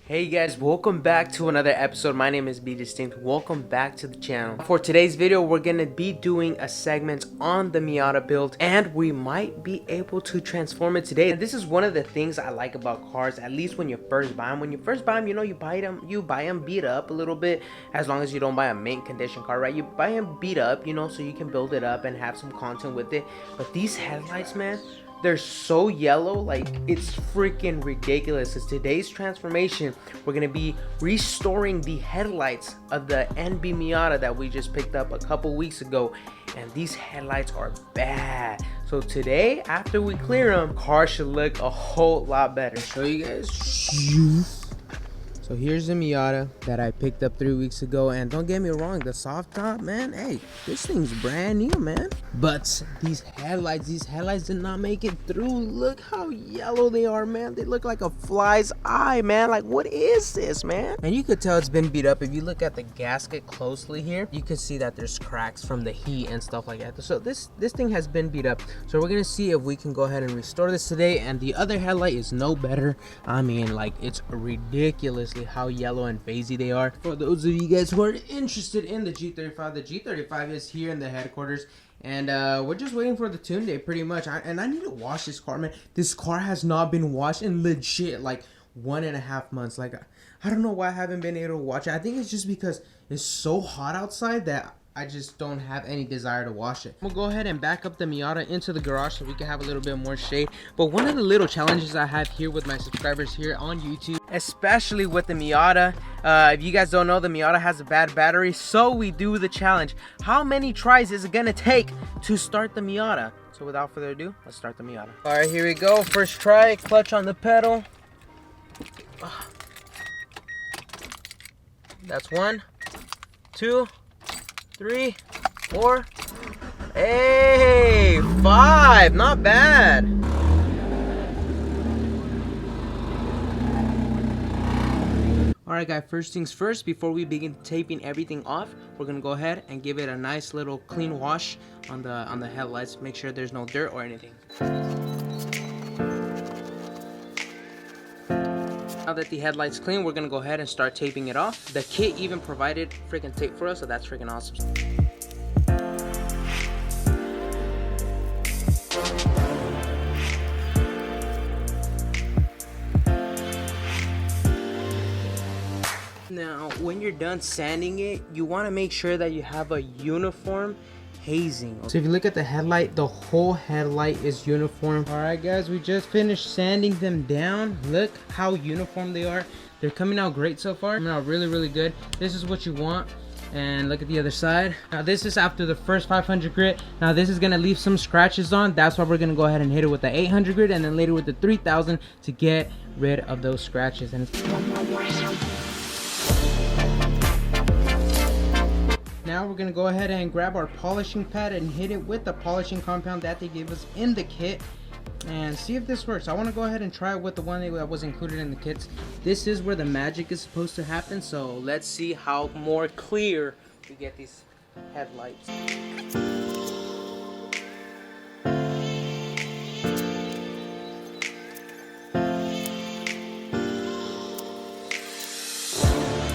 Hey guys, welcome back to another episode. My name is BeDistinct. Welcome back to the channel. For today's video, we're gonna be doing a segment on the Miata build, and we might be able to transform it today. And this is one of the things I like about cars, at least when you first buy them. When you first buy them, you know, you buy them beat up a little bit, as long as you don't buy a mint condition car, right? You buy them beat up, you know, so you can build it up and have some content with it. But these headlights, man, they're so yellow, like it's freaking ridiculous. It's today's transformation. We're gonna be restoring the headlights of the NB Miata that we just picked up a couple weeks ago, and these headlights are bad. So today, after we clear them, car should look a whole lot better. Show you guys. So here's the Miata that I picked up 3 weeks ago, and don't get me wrong, the soft top, man, hey, this thing's brand new, man. But these headlights did not make it through. Look how yellow they are, man. They look like a fly's eye, man. Like, what is this, man? And you could tell it's been beat up. If you look at the gasket closely here, you can see that there's cracks from the heat and stuff like that. So this thing has been beat up. So we're gonna see if we can go ahead and restore this today. And the other headlight is no better. I mean, like, it's ridiculously how yellow and hazy they are. For those of you guys who are interested in the G35, the G35 is here in the headquarters, and we're just waiting for the tune day pretty much. And I need to wash this car, man. This car has not been washed in legit like 1.5 months. Like, I don't know why I haven't been able to watch it. I think it's just because it's so hot outside that I just don't have any desire to wash it. We'll go ahead and back up the Miata into the garage so we can have a little bit more shade. But one of the little challenges I have here with my subscribers here on YouTube, especially with the Miata, if you guys don't know, the Miata has a bad battery, so we do the challenge. How many tries is it gonna take to start the Miata? So without further ado, let's start the Miata. All right, here we go. First try, clutch on the pedal. That's 1, 2, 3, 4, hey, 5, not bad. Alright guys, first things first, before we begin taping everything off, we're gonna go ahead and give it a nice little clean wash on the headlights. Make sure there's no dirt or anything. Now that the headlight's clean, we're gonna go ahead and start taping it off. The kit even provided freaking tape for us, so that's freaking awesome. Now, when you're done sanding it, you want to make sure that you have a uniform hazing. So if you look at the headlight, the whole headlight is uniform. All right guys, we just finished sanding them down. Look how uniform they are. They're coming out great so far. Coming out really good. This is what you want. And look at the other side. Now this is after the first 500 grit. Now this is gonna leave some scratches on. That's why we're gonna go ahead and hit it with the 800 grit, and then later with the 3000 to get rid of those scratches. And now we're gonna go ahead and grab our polishing pad and hit it with the polishing compound that they gave us in the kit and see if this works. I want to go ahead and try it with the one that was included in the kits. This is where the magic is supposed to happen, so let's see how more clear we get these headlights.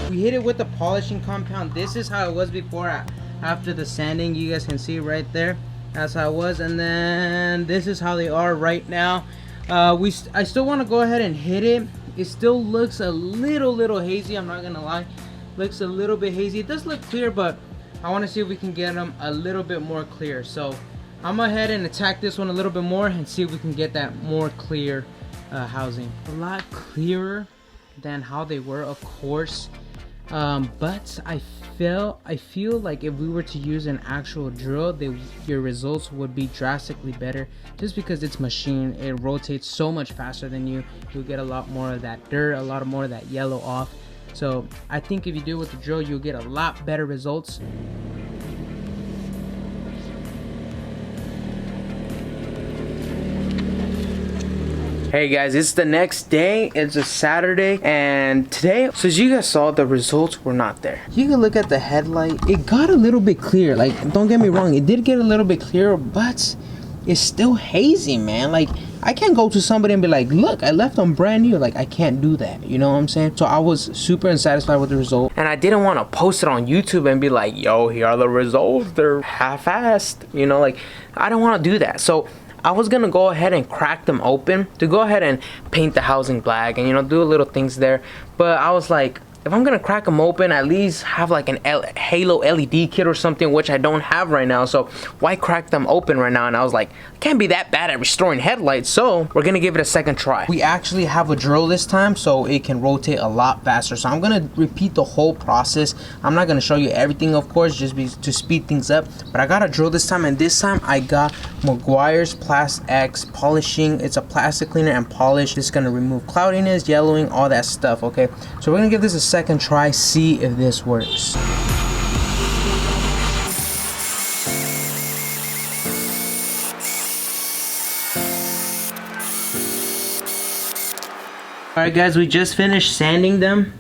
We hit it with the polishing compound. This is how it was before. After the sanding, you guys can see right there, that's how it was. And then this is how they are right now. I still want to go ahead and hit it. It still looks a little hazy, I'm not gonna lie. Looks a little bit hazy. It does look clear, but I want to see if we can get them a little bit more clear. So I'm gonna ahead and attack this one a little bit more and see if we can get that more clear housing. A lot clearer than how they were, of course. But I feel like if we were to use an actual drill, your results would be drastically better, just because it's machine. It rotates so much faster than you'll get a lot more of that dirt, a lot more of that yellow off. So I think if you do it with the drill, you'll get a lot better results. Hey guys, it's the next day. It's a Saturday, and today, so as you guys saw, the results were not there. You can look at the headlight. It got a little bit clear. Like, don't get me wrong, it did get a little bit clearer, but it's still hazy, man. Like, I can't go to somebody and be like, look, I left them brand new. Like, I can't do that, you know what I'm saying? So I was super unsatisfied with the result, and I didn't want to post it on YouTube and be like, yo, here are the results, they're half-assed, you know? Like, I don't want to do that. So I was gonna go ahead and crack them open to go ahead and paint the housing black and, you know, do little things there. But I was like, if I'm gonna crack them open, at least have like an halo LED kit or something, which I don't have right now. So why crack them open right now? And I was like, I can't be that bad at restoring headlights, so we're gonna give it a second try. We actually have a drill this time, so it can rotate a lot faster. So I'm gonna repeat the whole process. I'm not gonna show you everything, of course, just to speed things up. But I got a drill this time, and this time I got Meguiar's Plast X polishing. It's a plastic cleaner and polish. It's gonna remove cloudiness, yellowing, all that stuff. Okay, so we're gonna give this a second try, see if this works. Alright guys, we just finished sanding them.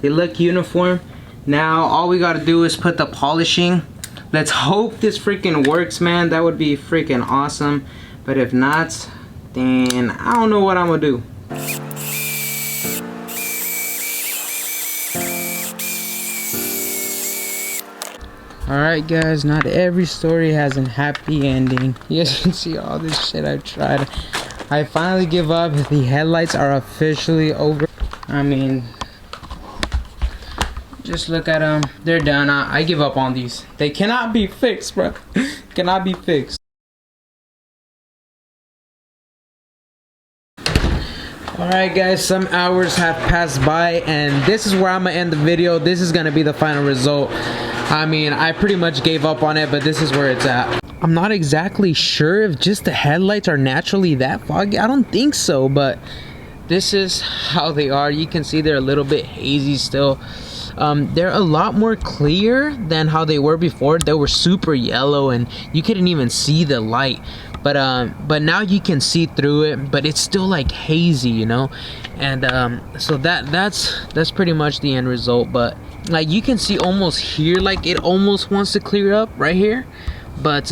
They look uniform. Now all we gotta do is put the polishing. Let's hope this freaking works, man. That would be freaking awesome. But if not, then I don't know what I'm gonna do. Alright guys, not every story has a happy ending. You guys can see all this shit I've tried. I finally give up. The headlights are officially over. I mean, just look at them. They're done. I give up on these. They cannot be fixed, bro. Cannot be fixed. Alright guys, some hours have passed by, and this is where I'm gonna end the video. This is gonna be the final result. I mean, I pretty much gave up on it, but this is where it's at. I'm not exactly sure if just the headlights are naturally that foggy. I don't think so, but this is how they are. You can see they're a little bit hazy still. They're a lot more clear than how they were before. They were super yellow and you couldn't even see the light. But now you can see through it, but it's still like hazy, you know. And so that's pretty much the end result. But like you can see almost here, like it almost wants to clear up right here. But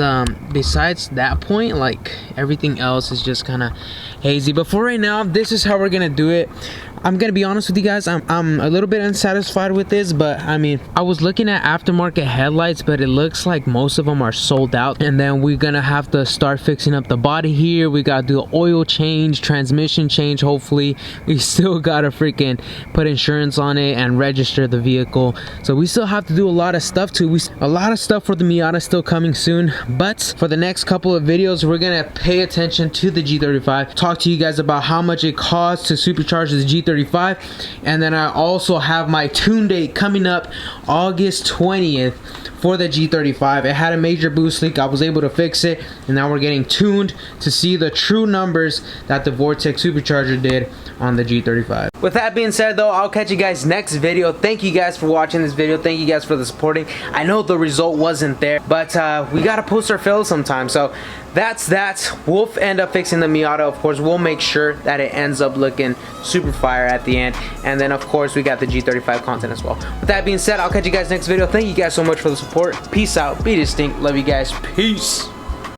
besides that point, like everything else is just kind of hazy. But for right now, this is how we're gonna do it. I'm gonna be honest with you guys, I'm a little bit unsatisfied with this, but I mean, I was looking at aftermarket headlights, but it looks like most of them are sold out. And then we're gonna have to start fixing up the body here. We gotta do an oil change, transmission change, hopefully. We still gotta freaking put insurance on it and register the vehicle. So we still have to do a lot of stuff too. A lot of stuff for the Miata still coming soon. But for the next couple of videos, we're gonna pay attention to the G35, talk to you guys about how much it costs to supercharge the G35. And then I also have my tune date coming up August 20th for the G35. It had a major boost leak. I was able to fix it, and now we're getting tuned to see the true numbers that the Vortex supercharger did on the G35. With that being said though, I'll catch you guys next video. Thank you guys for watching this video. Thank you guys for the supporting. I know the result wasn't there, but we gotta post our fails sometime. So that's that. We'll end up fixing the Miata. Of course, we'll make sure that it ends up looking super fire at the end. And then of course we got the G35 content as well. With that being said, I'll catch you guys next video. Thank you guys so much for the support. Peace out. Be distinct. Love you guys. Peace.